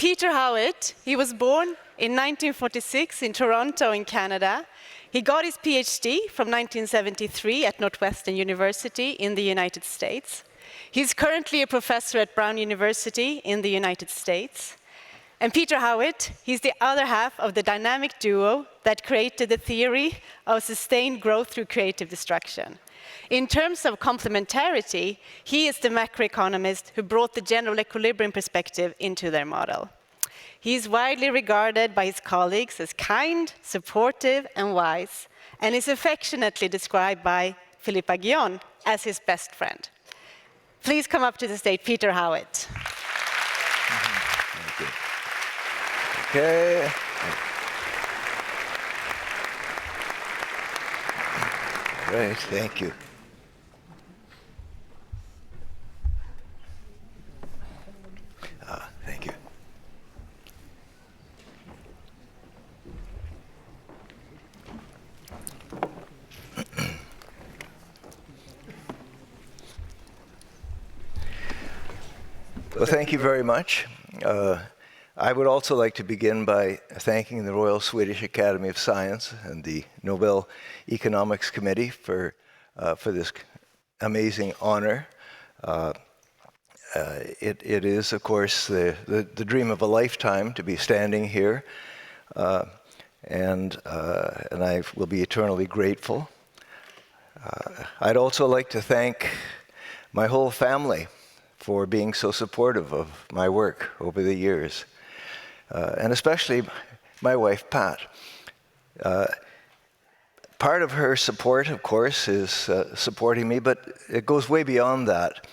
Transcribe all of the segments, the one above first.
Peter Howitt, he was born in 1946 in Toronto in Canada. He got his PhD from 1973 at Northwestern University in the United States. He's currently a professor at Brown University in the United States. And Peter Howitt, he's the other half of the dynamic duo that created the theory of sustained growth through creative destruction. In terms of complementarity, he is the macroeconomist who brought the general equilibrium perspective into their model. He is widely regarded by his colleagues as kind, supportive, and wise, and is affectionately described by Philippe Aghion as his best friend. Please come up to the stage, Peter Howitt. Thank you. Okay. All right, thank you. Thank you. Well, thank you very much. I would also like to begin by thanking the Royal Swedish Academy of Science and the Nobel Economics Committee for this amazing honor. It is, of course, the dream of a lifetime to be standing here, and I will be eternally grateful. I'd also like to thank my whole family for being so supportive of my work over the years, and especially my wife, Pat. Part of her support, of course, is supporting me, but it goes way beyond that.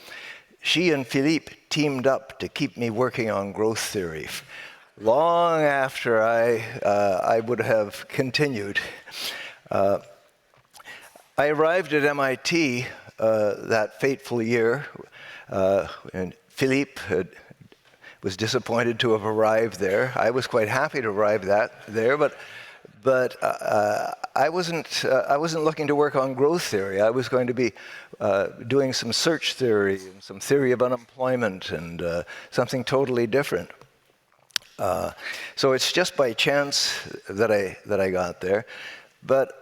She and Philippe teamed up to keep me working on growth theory long after I would have continued. I arrived at MIT that fateful year, and Philippe was disappointed to have arrived there. I was quite happy to arrive there, but I wasn't looking to work on growth theory. I was going to be doing some search theory and some theory of unemployment and something totally different. So it's just by chance that I got there. But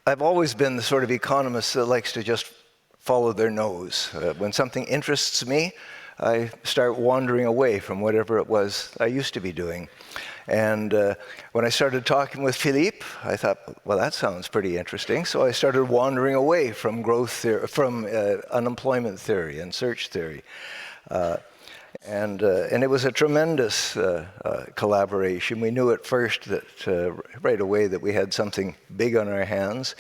I've always been the sort of economist that likes to just follow their nose. When something interests me, I start wandering away from whatever it was I used to be doing. And when I started talking with Philippe, I thought, well, that sounds pretty interesting. So I started wandering away from growth theory, from unemployment theory and search theory. And it was a tremendous collaboration. We knew at first that right away that we had something big on our hands,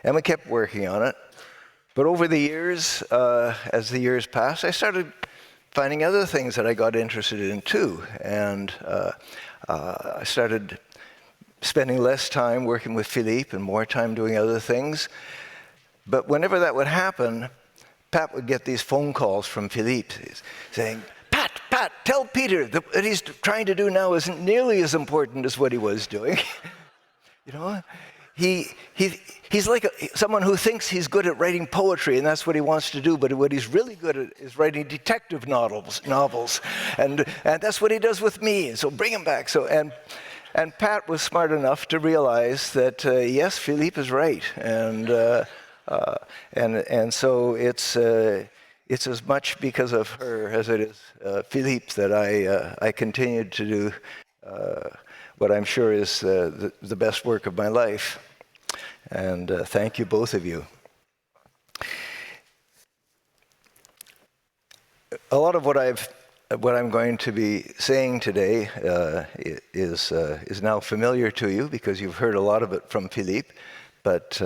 and we kept working on it. But over the years, as the years passed, I started finding other things that I got interested in too, and I started spending less time working with Philippe and more time doing other things. But whenever that would happen, Pat would get these phone calls from Philippe saying, Pat, tell Peter that what he's trying to do now isn't nearly as important as what he was doing. You know, he's like someone who thinks he's good at writing poetry, and that's what he wants to do, but what he's really good at is writing detective novels, and that's what he does with me, so bring him back. So and Pat was smart enough to realize that, yes, Philippe is right, and so it's as much because of her as it is Philippe that I continued to do what I'm sure is the best work of my life. And thank you, both of you. A lot of what I'm going to be saying today is now familiar to you because you've heard a lot of it from Philippe, but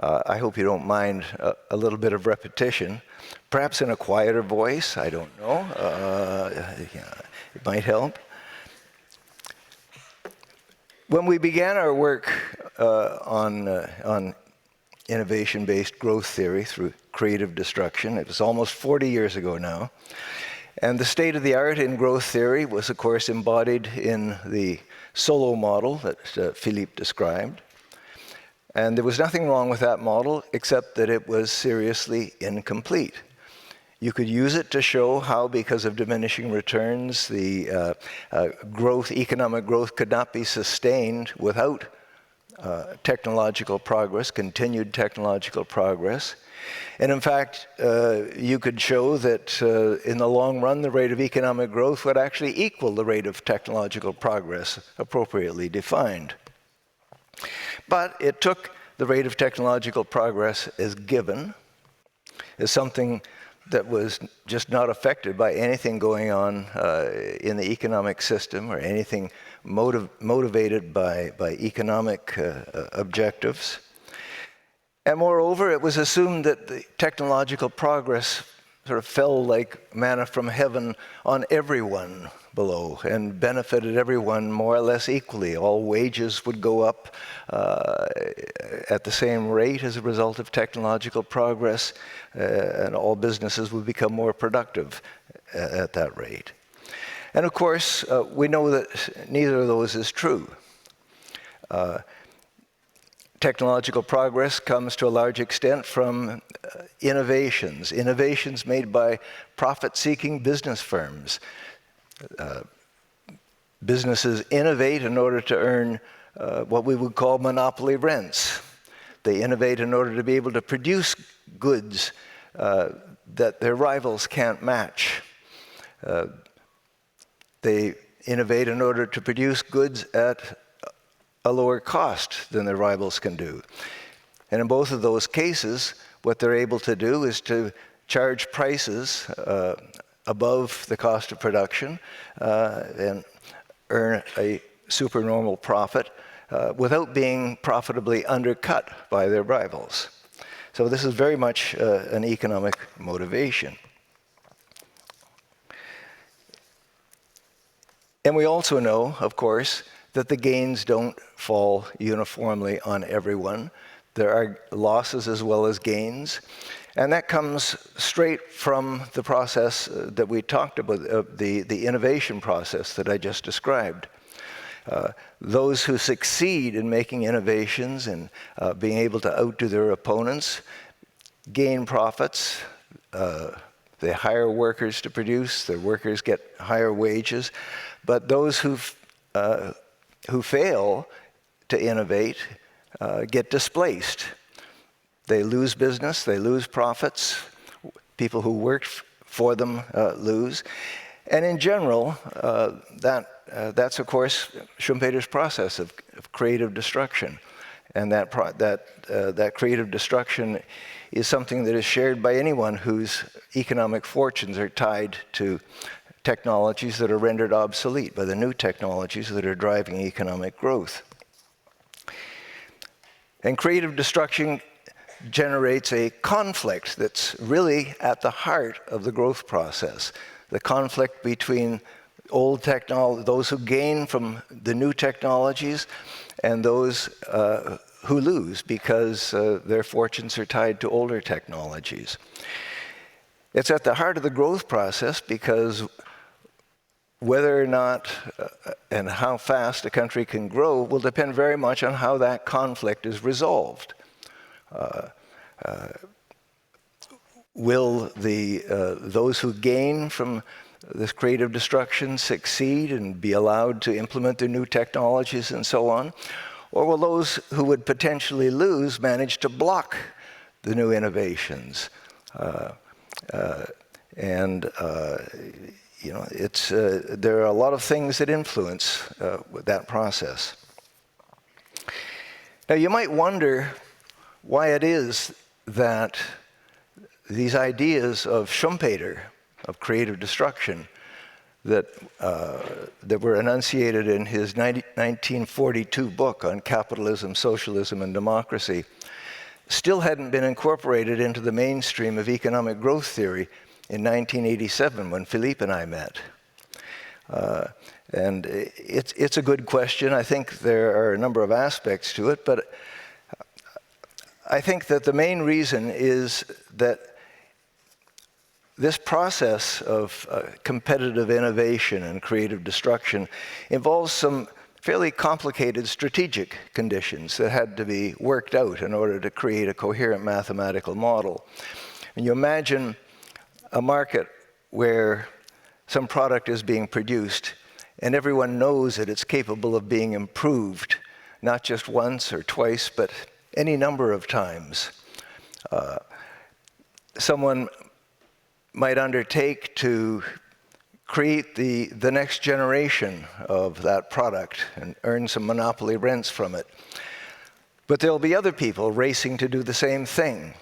I hope you don't mind a little bit of repetition, perhaps in a quieter voice, I don't know. It might help. When we began our work on innovation-based growth theory through creative destruction, it was almost 40 years ago now. And the state of the art in growth theory was, of course, embodied in the solo model that Philippe described. And there was nothing wrong with that model, except that it was seriously incomplete. You could use it to show how, because of diminishing returns, the economic growth could not be sustained without technological progress, continued technological progress. And in fact, you could show that in the long run, the rate of economic growth would actually equal the rate of technological progress appropriately defined. But it took the rate of technological progress as given, as something that was just not affected by anything going on in the economic system or anything motivated by economic objectives. And moreover, it was assumed that the technological progress sort of fell like manna from heaven on everyone below and benefited everyone more or less equally. All wages would go up at the same rate as a result of technological progress, and all businesses would become more productive at that rate. And of course, we know that neither of those is true. Technological progress comes to a large extent from innovations made by profit-seeking business firms. Businesses innovate in order to earn what we would call monopoly rents. They innovate in order to be able to produce goods that their rivals can't match. They innovate in order to produce goods at a lower cost than their rivals can do. And in both of those cases, what they're able to do is to charge prices above the cost of production and earn a supernormal profit without being profitably undercut by their rivals. So this is very much an economic motivation. And we also know, of course, that the gains don't fall uniformly on everyone. There are losses as well as gains. And that comes straight from the process that we talked about, the innovation process that I just described. Those who succeed in making innovations and being able to outdo their opponents gain profits. They hire workers to produce. Their workers get higher wages. But those who fail to innovate get displaced. They lose business, they lose profits. People who worked for them lose. And in general, that's of course Schumpeter's process of creative destruction. And that creative destruction is something that is shared by anyone whose economic fortunes are tied to technologies that are rendered obsolete by the new technologies that are driving economic growth. And creative destruction generates a conflict that's really at the heart of the growth process. The conflict between those who gain from the new technologies and those who lose because their fortunes are tied to older technologies. It's at the heart of the growth process because whether or not and how fast a country can grow will depend very much on how that conflict is resolved. Will those who gain from this creative destruction succeed and be allowed to implement their new technologies and so on? Or will those who would potentially lose manage to block the new innovations? There are a lot of things that influence that process. Now, you might wonder why it is that these ideas of Schumpeter, of creative destruction, that were enunciated in his 1942 book on capitalism, socialism, and democracy, still hadn't been incorporated into the mainstream of economic growth theory in 1987 when Philippe and I met. And it's a good question. I think there are a number of aspects to it, but I think that the main reason is that this process of competitive innovation and creative destruction involves some fairly complicated strategic conditions that had to be worked out in order to create a coherent mathematical model. And you imagine a market where some product is being produced and everyone knows that it's capable of being improved, not just once or twice, but any number of times. Someone might undertake to create the next generation of that product and earn some monopoly rents from it. But there'll be other people racing to do the same thing.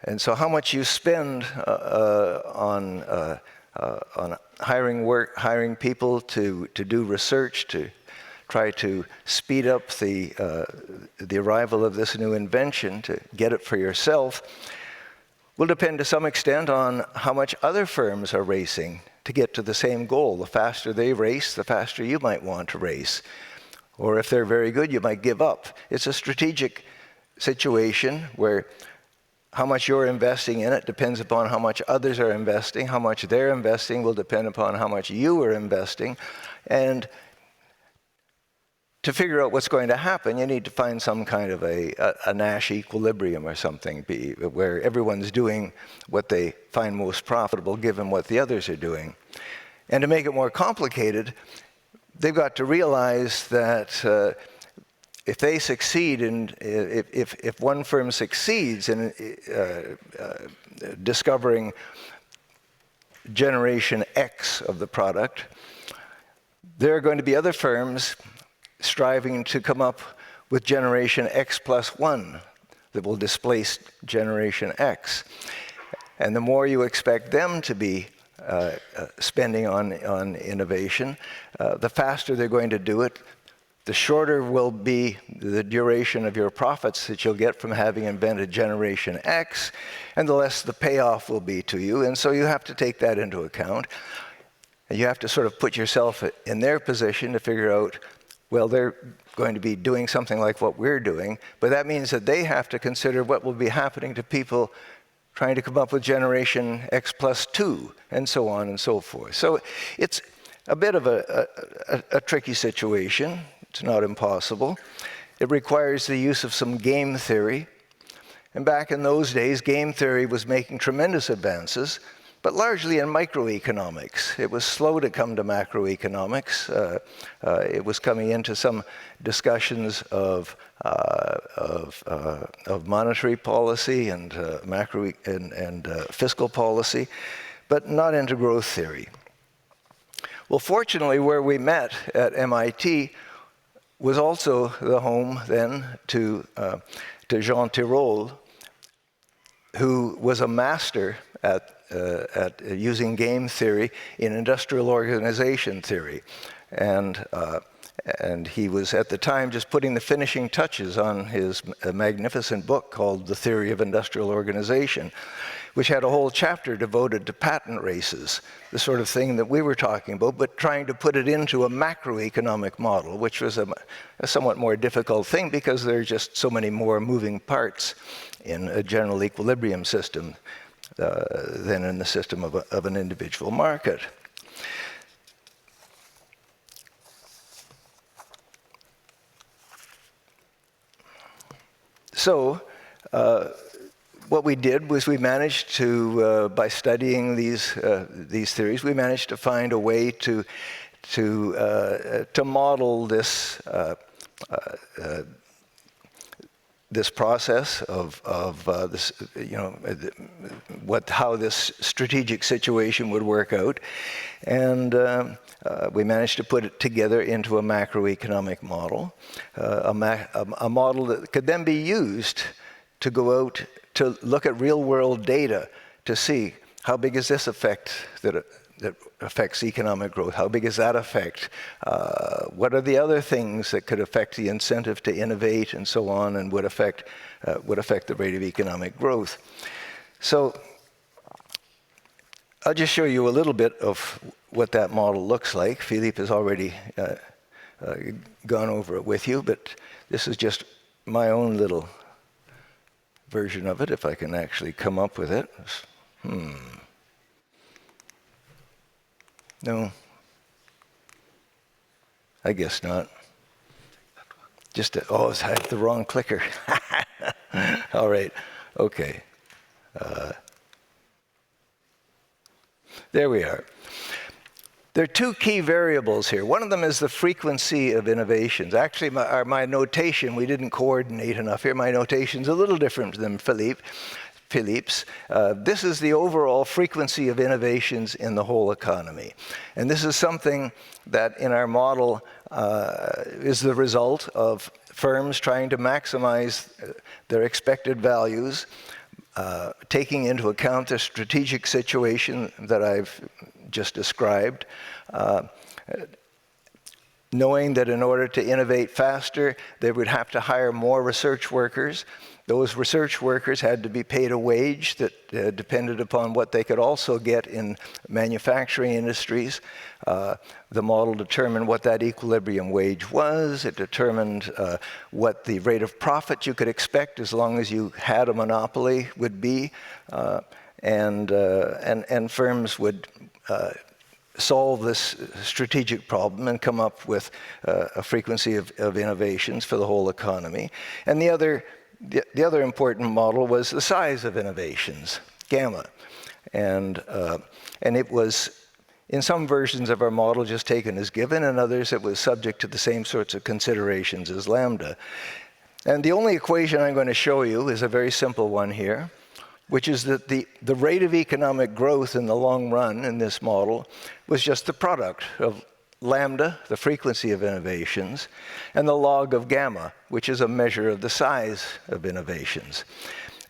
And so how much you spend on hiring people to do research, to try to speed up the arrival of this new invention, to get it for yourself, will depend to some extent on how much other firms are racing to get to the same goal. The faster they race, the faster you might want to race. Or if they're very good, you might give up. It's a strategic situation where how much you're investing in it depends upon how much others are investing. How much they're investing will depend upon how much you are investing. And to figure out what's going to happen, you need to find some kind of a Nash equilibrium or something, where everyone's doing what they find most profitable given what the others are doing. And to make it more complicated, they've got to realize that if they succeed, if one firm succeeds in discovering generation X of the product, there are going to be other firms striving to come up with generation X plus 1 that will displace generation X. And the more you expect them to be spending on innovation, the faster they're going to do it, the shorter will be the duration of your profits that you'll get from having invented generation X, and the less the payoff will be to you. And so you have to take that into account. And you have to sort of put yourself in their position to figure out, well, they're going to be doing something like what we're doing, but that means that they have to consider what will be happening to people trying to come up with generation X plus 2, and so on and so forth. So it's a bit of a tricky situation. It's not impossible. It requires the use of some game theory. And back in those days, game theory was making tremendous advances, but largely in microeconomics. It was slow to come to macroeconomics. It was coming into some discussions of monetary policy and fiscal policy, but not into growth theory. Well, fortunately, where we met at MIT was also the home then to Jean Tirole, who was a master at using game theory in industrial organization theory. And he was at the time just putting the finishing touches on his magnificent book called The Theory of Industrial Organization, which had a whole chapter devoted to patent races, the sort of thing that we were talking about, but trying to put it into a macroeconomic model, which was a somewhat more difficult thing because there are just so many more moving parts in a general equilibrium system than in the system of an individual market. So what we did was we managed to, by studying these theories, we managed to find a way to model this this process of this, how this strategic situation would work out, and we managed to put it together into a macroeconomic model, a model that could then be used to go out to look at real-world data to see how big is this effect that affects economic growth, how big is that effect, what are the other things that could affect the incentive to innovate and so on, and would affect the rate of economic growth. So I'll just show you a little bit of what that model looks like. Philippe has already gone over it with you, but this is just my own little version of it, if I can actually come up with it. No, I guess not. Oh, I have the wrong clicker. All right, okay. There we are. There are two key variables here. One of them is the frequency of innovations. Actually, my notation, we didn't coordinate enough here. My notation's a little different than Philippe's. This is the overall frequency of innovations in the whole economy. And this is something that in our model is the result of firms trying to maximize their expected values, taking into account the strategic situation that I've just described, knowing that in order to innovate faster, they would have to hire more research workers. Those research workers had to be paid a wage that depended upon what they could also get in manufacturing industries. The model determined what that equilibrium wage was. It determined what the rate of profit you could expect as long as you had a monopoly would be. And firms would solve this strategic problem and come up with a frequency of innovations for the whole economy. And the other important model was the size of innovations, gamma. And it was, in some versions of our model, just taken as given, and others it was subject to the same sorts of considerations as lambda. And the only equation I'm going to show you is a very simple one here, which is that the rate of economic growth in the long run in this model was just the product of lambda, the frequency of innovations, and the log of gamma, which is a measure of the size of innovations.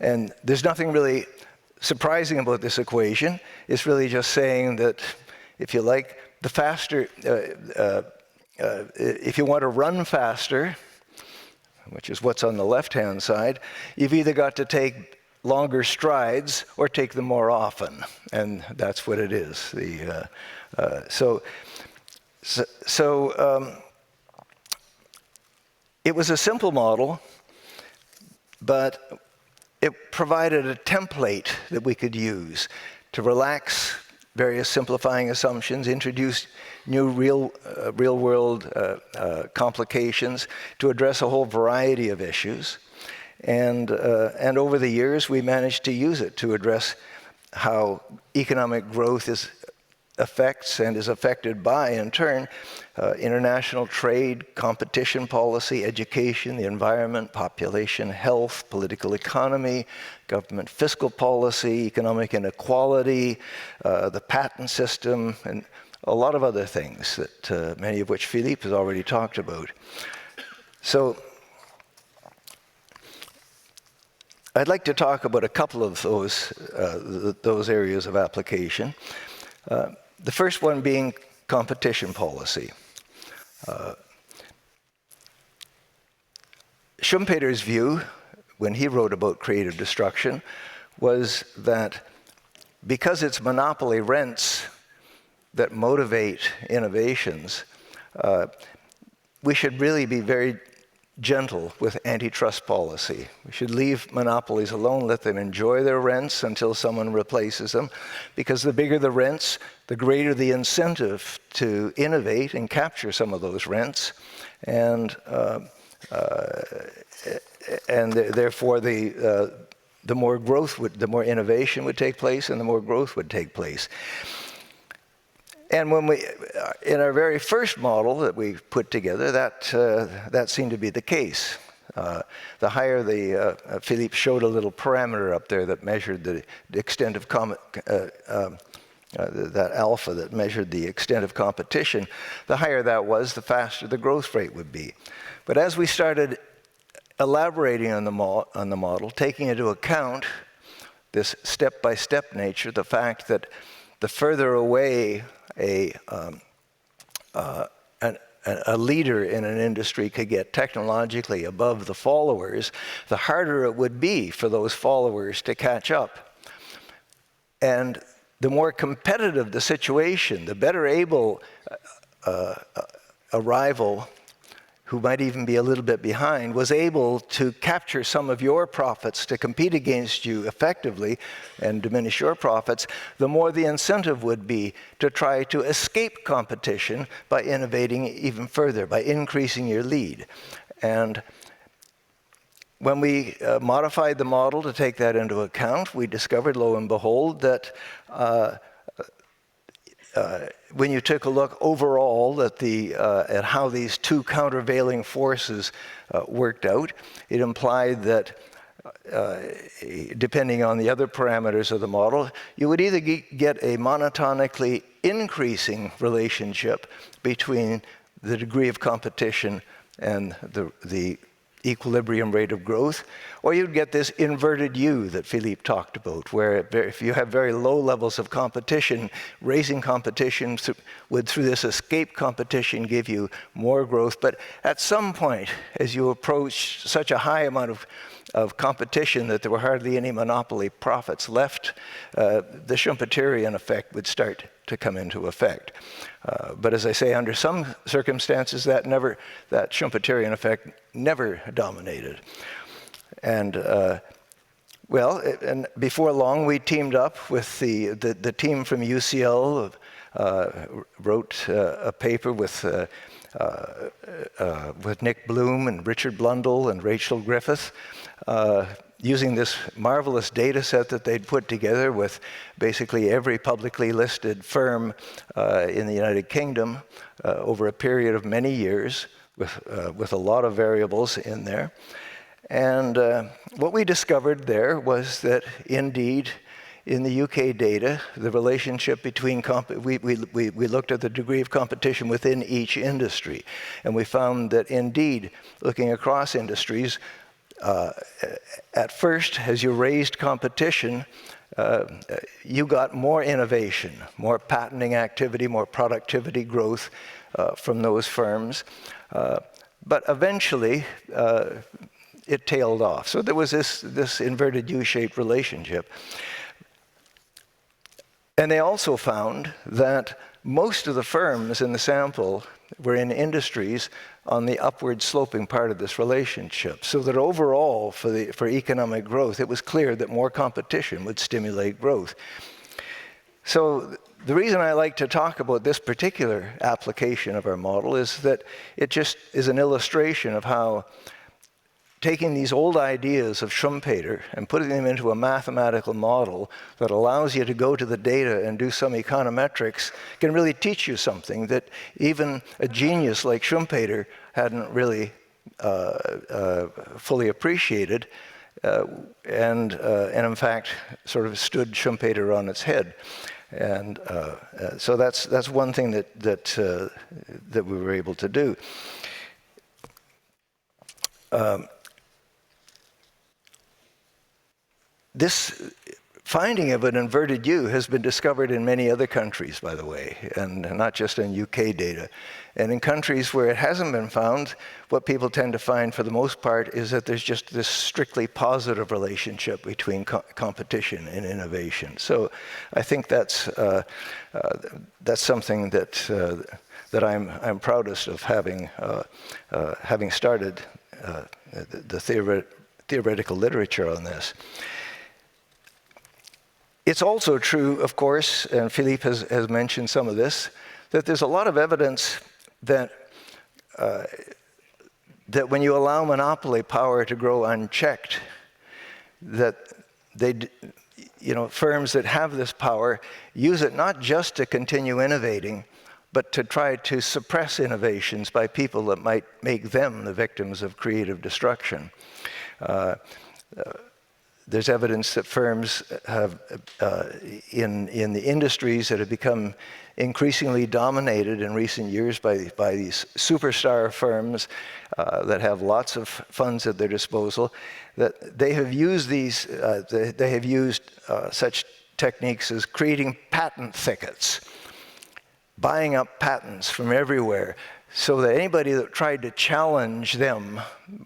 And there's nothing really surprising about this equation. It's really just saying that, if you like, the faster, if you want to run faster, which is what's on the left-hand side, you've either got to take longer strides or take them more often, and that's what it is. It was a simple model, but it provided a template that we could use to relax various simplifying assumptions, introduce new real-world complications to address a whole variety of issues. And over the years, we managed to use it to address how economic growth affects and is affected by, in turn, international trade, competition policy, education, the environment, population health, political economy, government fiscal policy, economic inequality, the patent system, and a lot of other things that many of which Philippe has already talked about. So I'd like to talk about a couple of those areas of application. The first one being competition policy. Schumpeter's view, when he wrote about creative destruction, was that because it's monopoly rents that motivate innovations, we should really be very gentle with antitrust policy. We should leave monopolies alone, let them enjoy their rents until someone replaces them, because the bigger the rents, the greater the incentive to innovate and capture some of those rents, and therefore the more growth the more innovation would take place, and the more growth would take place. And when in our very first model that we put together, that seemed to be the case. The higher Philippe showed a little parameter up there that measured the extent of that alpha that measured the extent of competition. The higher that was, the faster the growth rate would be. But as we started elaborating on the model, taking into account this step-by-step nature, the fact that the further away a leader in an industry could get technologically above the followers, the harder it would be for those followers to catch up. And the more competitive the situation, the better able a rival who might even be a little bit behind was able to capture some of your profits to compete against you effectively and diminish your profits, the more the incentive would be to try to escape competition by innovating even further, by increasing your lead. And when we modified the model to take that into account, we discovered, lo and behold, that when you took a look overall at at how these two countervailing forces worked out, it implied that depending on the other parameters of the model, you would either get a monotonically increasing relationship between the degree of competition and the equilibrium rate of growth, or you'd get this inverted U that Philippe talked about, where if you have very low levels of competition, raising competition would, through this escape competition, give you more growth. But at some point, as you approach such a high amount of competition that there were hardly any monopoly profits left, the Schumpeterian effect would start to come into effect. But as I say, under some circumstances, that Schumpeterian effect never dominated. And and before long, we teamed up with the team from UCL, wrote a paper with Nick Bloom and Richard Blundell and Rachel Griffith, using this marvelous data set that they'd put together with basically every publicly listed firm in the United Kingdom over a period of many years, with a lot of variables in there. And what we discovered there was that indeed, in the UK data, the relationship between, we looked at the degree of competition within each industry. And we found that indeed, looking across industries, at first, as you raised competition, you got more innovation, more patenting activity, more productivity growth from those firms. But eventually, it tailed off. So there was this inverted U-shaped relationship. And they also found that most of the firms in the sample were in industries on the upward sloping part of this relationship. So that overall, for economic growth, it was clear that more competition would stimulate growth. So the reason I like to talk about this particular application of our model is that it just is an illustration of how taking these old ideas of Schumpeter and putting them into a mathematical model that allows you to go to the data and do some econometrics can really teach you something that even a genius like Schumpeter hadn't really fully appreciated, and in fact sort of stood Schumpeter on its head. And so that's one thing that we were able to do. This finding of an inverted U has been discovered in many other countries, by the way, and not just in UK data. And in countries where it hasn't been found, what people tend to find for the most part is that there's just this strictly positive relationship between competition and innovation. So I think that's something that I'm proudest of having started the theoretical literature on this. It's also true, of course, and Philippe has mentioned some of this, that there's a lot of evidence that when you allow monopoly power to grow unchecked, that firms that have this power use it not just to continue innovating, but to try to suppress innovations by people that might make them the victims of creative destruction. There's evidence that firms have, in the industries that have become increasingly dominated in recent years by these superstar firms that have lots of funds at their disposal, that they have used such techniques as creating patent thickets, buying up patents from everywhere, so that anybody that tried to challenge them,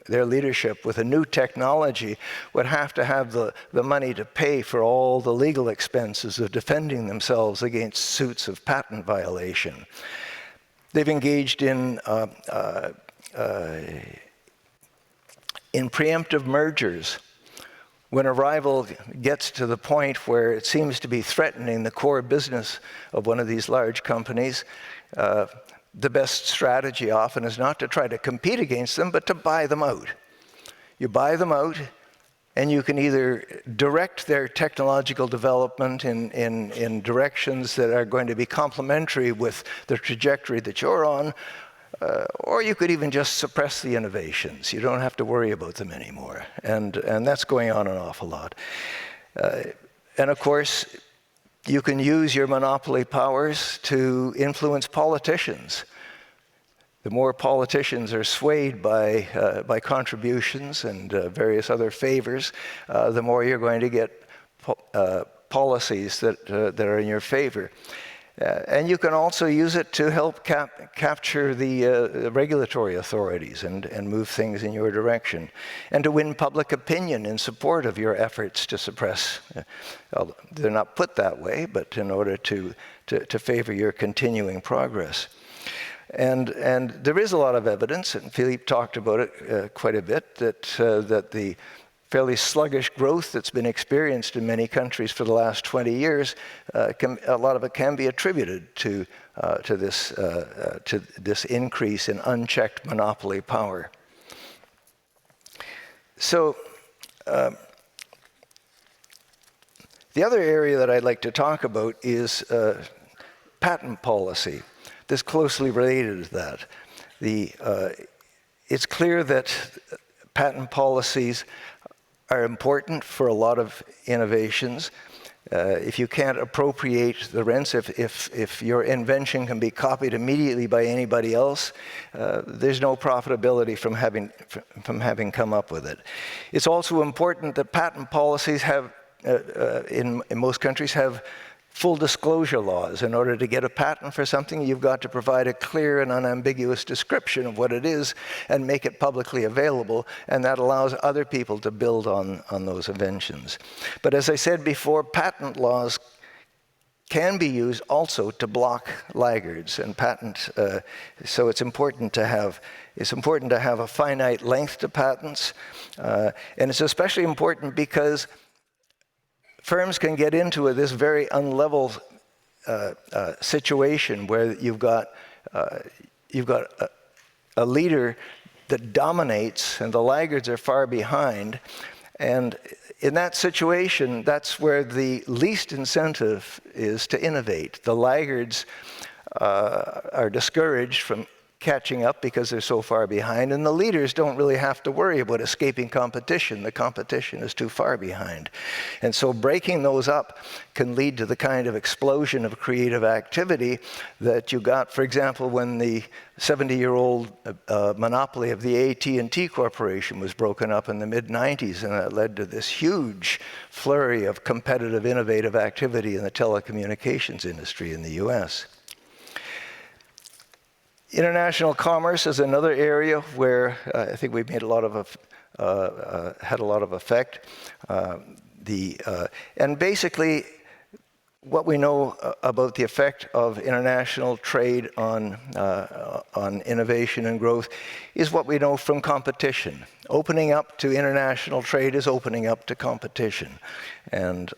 their leadership, with a new technology would have to have the money to pay for all the legal expenses of defending themselves against suits of patent violation. They've engaged in preemptive mergers. When a rival gets to the point where it seems to be threatening the core business of one of these large companies, the best strategy often is not to try to compete against them, but to buy them out. You buy them out, and you can either direct their technological development in directions that are going to be complementary with the trajectory that you're on, or you could even just suppress the innovations. You don't have to worry about them anymore. And that's going on an awful lot. And of course, you can use your monopoly powers to influence politicians. The more politicians are swayed by contributions and various other favors, the more you're going to get policies that are in your favor. And you can also use it to help capture the regulatory authorities and move things in your direction, and to win public opinion in support of your efforts to suppress. They're not put that way, but in order to favor your continuing progress. And there is a lot of evidence, and Philippe talked about it quite a bit, that the fairly sluggish growth that's been experienced in many countries for the last 20 years, a lot of it can be attributed to this increase in unchecked monopoly power. So the other area that I'd like to talk about is patent policy. This closely related to that. It's clear that patent policies are important for a lot of innovations. If you can't appropriate the rents, if your invention can be copied immediately by anybody else, there's no profitability from having come up with it. It's also important that patent policies have, in most countries, have full disclosure laws. In order to get a patent for something, you've got to provide a clear and unambiguous description of what it is and make it publicly available, and that allows other people to build on those inventions. But as I said before, patent laws can be used also to block laggards, and so it's important to have a finite length to patents, and it's especially important because firms can get into this very unlevel situation where you've got a leader that dominates and the laggards are far behind. And in that situation, that's where the least incentive is to innovate. The laggards are discouraged from catching up because they're so far behind, and the leaders don't really have to worry about escaping competition. The competition is too far behind. And so breaking those up can lead to the kind of explosion of creative activity that you got, for example, when the 70-year-old monopoly of the AT&T Corporation was broken up in the mid-90s, and that led to this huge flurry of competitive, innovative activity in the telecommunications industry in the US. International commerce is another area where I think we've made a lot of had a lot of effect. And basically, what we know about the effect of international trade on innovation and growth is what we know from competition. Opening up to international trade is opening up to competition, and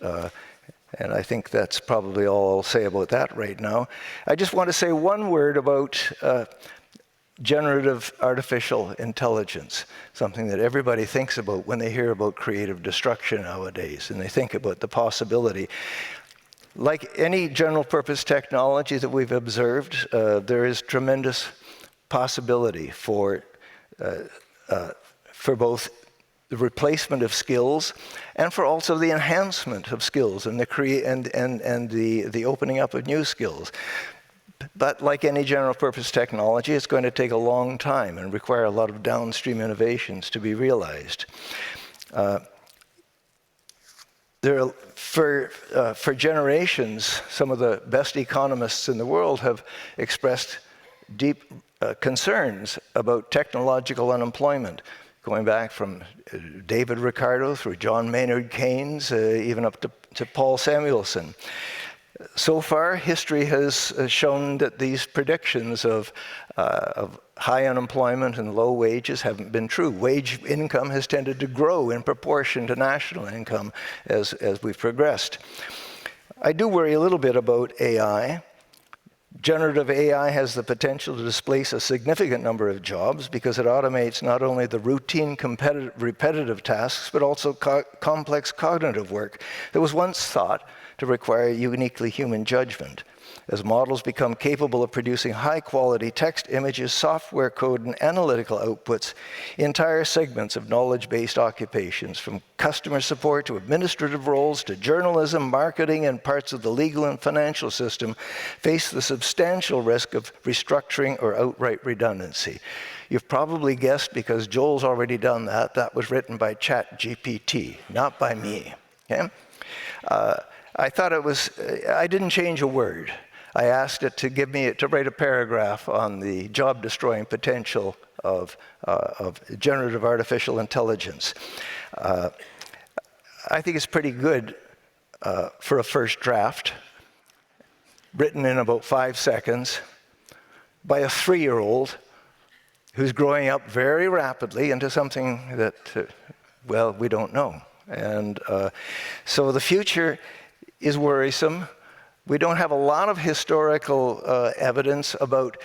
I think that's probably all I'll say about that right now. I just want to say one word about generative artificial intelligence, something that everybody thinks about when they hear about creative destruction nowadays, and they think about the possibility. Like any general purpose technology that we've observed, there is tremendous possibility for both the replacement of skills, and for also the enhancement of skills and the opening up of new skills. But like any general purpose technology, it's going to take a long time and require a lot of downstream innovations to be realized. For generations, some of the best economists in the world have expressed deep concerns about technological unemployment, going back from David Ricardo through John Maynard Keynes, even up to Paul Samuelson. So far, history has shown that these predictions of high unemployment and low wages haven't been true. Wage income has tended to grow in proportion to national income as we've progressed. I do worry a little bit about AI. Generative AI has the potential to displace a significant number of jobs because it automates not only the routine, repetitive tasks, but also complex cognitive work that was once thought to require uniquely human judgment. As models become capable of producing high-quality text, images, software code, and analytical outputs, entire segments of knowledge-based occupations, from customer support to administrative roles to journalism, marketing, and parts of the legal and financial system, face the substantial risk of restructuring or outright redundancy. You've probably guessed, because Joel's already done that. That was written by ChatGPT, not by me. Okay? I thought it was, I didn't change a word. I asked it to write a paragraph on the job-destroying potential of generative artificial intelligence. I think it's pretty good for a first draft, written in about 5 seconds by a 3-year-old who's growing up very rapidly into something that, well, we don't know. And so the future is worrisome. We don't have a lot of historical evidence about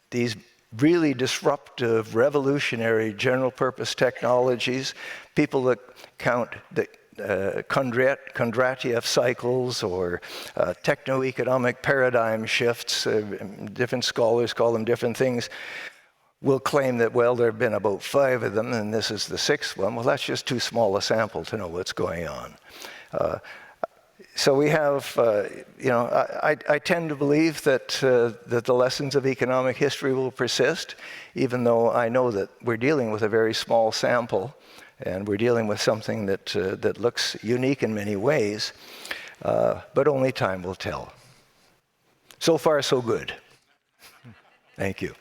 these really disruptive, revolutionary general-purpose technologies. People that count the Kondratiev cycles or techno-economic paradigm shifts, different scholars call them different things, will claim that, well, there have been about 5 of them, and this is the 6th one. Well, that's just too small a sample to know what's going on. So we have, I tend to believe that the lessons of economic history will persist, even though I know that we're dealing with a very small sample, and we're dealing with something that looks unique in many ways, but only time will tell. So far, so good. Thank you.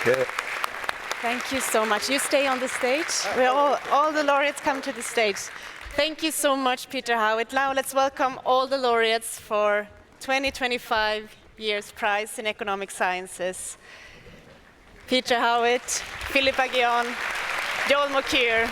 Okay. Thank you so much. You stay on the stage. All the laureates come to the stage. Thank you so much, Peter Howitt. Now let's welcome all the laureates for 2025 Year's Prize in Economic Sciences. Peter Howitt, Philip Aghion, Joel Mokyr,